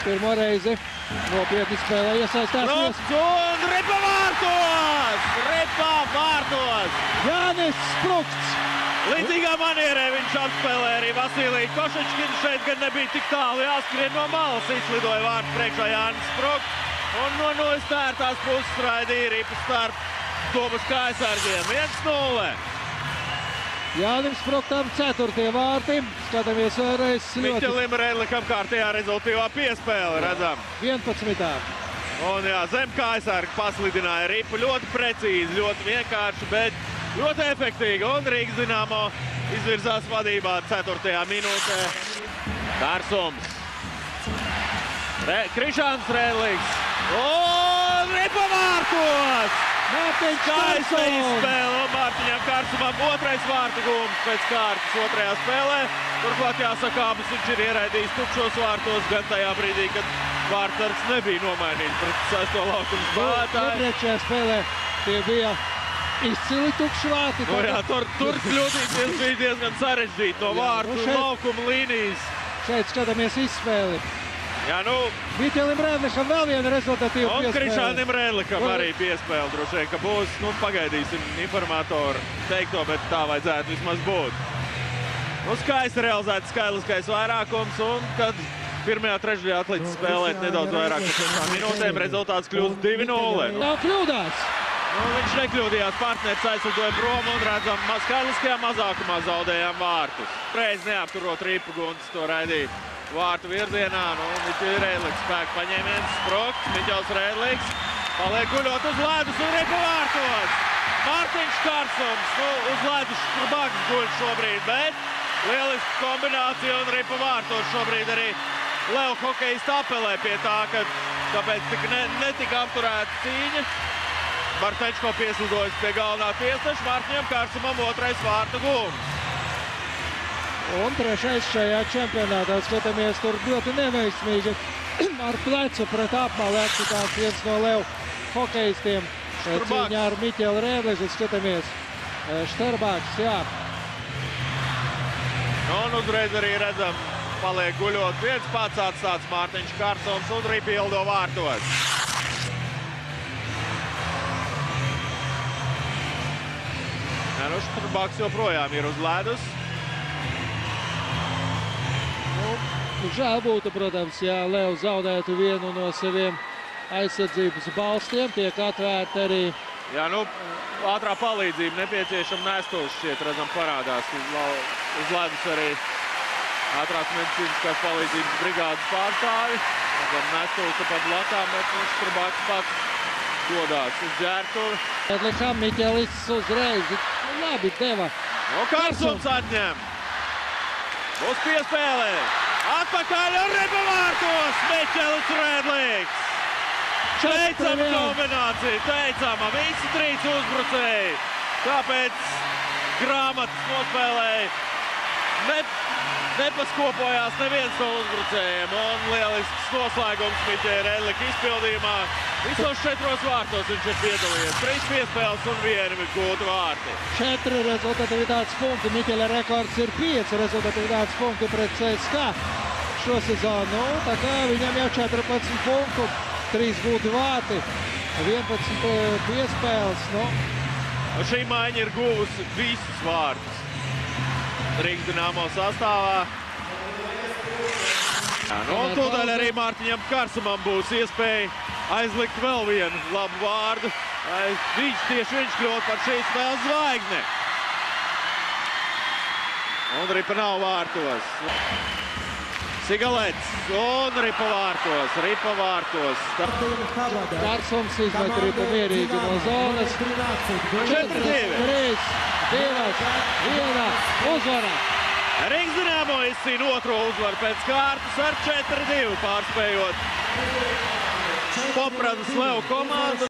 pirmo reizi nopietni spēlē iesaistās. Sprukts un Ripa vārtos! Ripa vārtos! Jānis Sprukts! Līdzīgā manierē viņš apspēlē arī Vasiliju Košečkinu. Šeit gan nebija tik tālu jāskrien no malas. Izlidoja vārtu priekšā Jānis Sprukts. Un no nostērtās puses raidīja Ripu starp Domas kājsargiem. 1-0. Jānim Spruktam 4. vārti. Skatāmies vēlreiz. Miķelim Redlikam kārtējā rezultīvā piespēle, redzam. 11. Un jā, zem kājsarga paslidināja Ripu ļoti precīzi, ļoti vienkārši, bet ļoti efektīgi. Un Rīgas Dinamo izvirzās vadībā 4. minūtē. Kārsums. Krišāns Redliks. Un Ripa vārtos! Mārtiņš Skaista Kārsums! izspēle un Mārtiņam Kārsumam 2. vārtu gūms pēc kārtas 2. spēlē. Turklāt jāsaka, abus viņš ir ieraidījis tukšos vārtos gan tajā brīdī, kad vārtsargs nebija nomainīts pret 6. laukuma spēlētāju. Iepriekšējā spēlē tie bija izcili tukši vārti. Jā, tur kļūdīties bija diezgan sarežģīti no vārtu un laukuma līnijas. Šeit skatāmies izspēli. Jā, nu, Miķelim Redlikam vēl viena rezultatīva un piespēle. Krišānim Redlikam arī piespēle droši vien, ka būs, nu, pagaidīsim informatoru teikto, bet tā vajadzētu vismaz būt. Nu, skaisti realizēts skaitliskais vairākums, un kad pirmajā trešdaļā atlicis spēlēt nedaudz vairāk par 5 minūtēm, rezultāts kļūst 2-0. Nav kļūdās. Nu, viņš nekļūdījās, partneris aizlidoja prom un redzam, skaitliskajā mazākumā zaudējām vārtus. Reiz neapturot Ripu, Guntis to raidīja vārtu virzienā. Nu, Miķeļa Redliks spēku paņēmiens, Sprukts, Miķels Redliks paliek guļot uz ledus un Ripa vārtos. Mārtiņš Kārsums, nu, uz ledus Štrbags guļ šobrīd, bet lieliski kombinācija un Ripa vārtos šobrīd arī Leo hokejisti apelē pie tā, kāpēc netika apturēta cīņa. Bartečko pieslidojas pie galvenā tiesneša, Mārtiņam Kārsumam 2. vārtu gūms. Un 3. šajā čempionātā skatāmies tur ļoti neveiksmīgi ar plecu pret apmali atsitāts viens no Leo hokejistiem. Cīņā ar Miķeli Redliku skatāmies. Štrbags, jā. Un uzreiz arī redzam, paliek guļot viens pats atstāts Mārtiņš Kārsums un Ripa ielido vārtos. Jā, nu Štrbags joprojām ir uz ledus. Žēl būtu, protams, ja Leo zaudētu vienu no saviem aizsardzības balstiem. Tiek atvērta arī. Jā, nu, ātrā palīdzība nepieciešama nestos šķiet, redzam, parādās uz ledus arī ātrās medicīniskās palīdzības brigādes pārstāvi. Redzam, nestos pa blatām, bet Štrbags pats dodās uz ģērbtuvi. Redlikam Miķelis uzreiz labi deva. No Kārsums atņem. Būs piespēlē. Atpakaļ un Ripa vārtos, Miķelis Redliks. Teicama kombinācija, teicama, visi 3 uzbrucēji. Kāpēc grāmatas nospēlēja? Nepaskopojās neviens no uzbrucējiem. Un lielisks noslēgums Miķeļa Redlika izpildījumā. Visos 4 vārtos viņš ir piedalījies. 3 piespēles un 1 gūti vārti. 4 rezultatīvitātes punkti. Miķeļa rekords ir 5 rezultatīvitātes punkti pret CSKA šo sezonu. Tā kā viņam jau 14 punktu, 3 gūti vārti, 11 piespēles. Un šī maiņa ir guvusi visus vārtus Rīgas Dinamo sastāvā. Un tūdaļ arī Mārtiņam Kārsumam būs iespēja aizlikt vēl vienu labu vārdu. Tieši viņš kļūt par šīs spēles zvaigzni. Un Ripa nav vārtos. Sigalets un Ripa vārtos. Ripa vārtos. Kārsums izmet Ripu mierīgi no zonas. 4-2. 3, 2, 1 uzvara. Rīgas Dinamo izcīna 2. uzvaru pēc kārtas ar 4-2 pārspējot Popradas Leo komandu.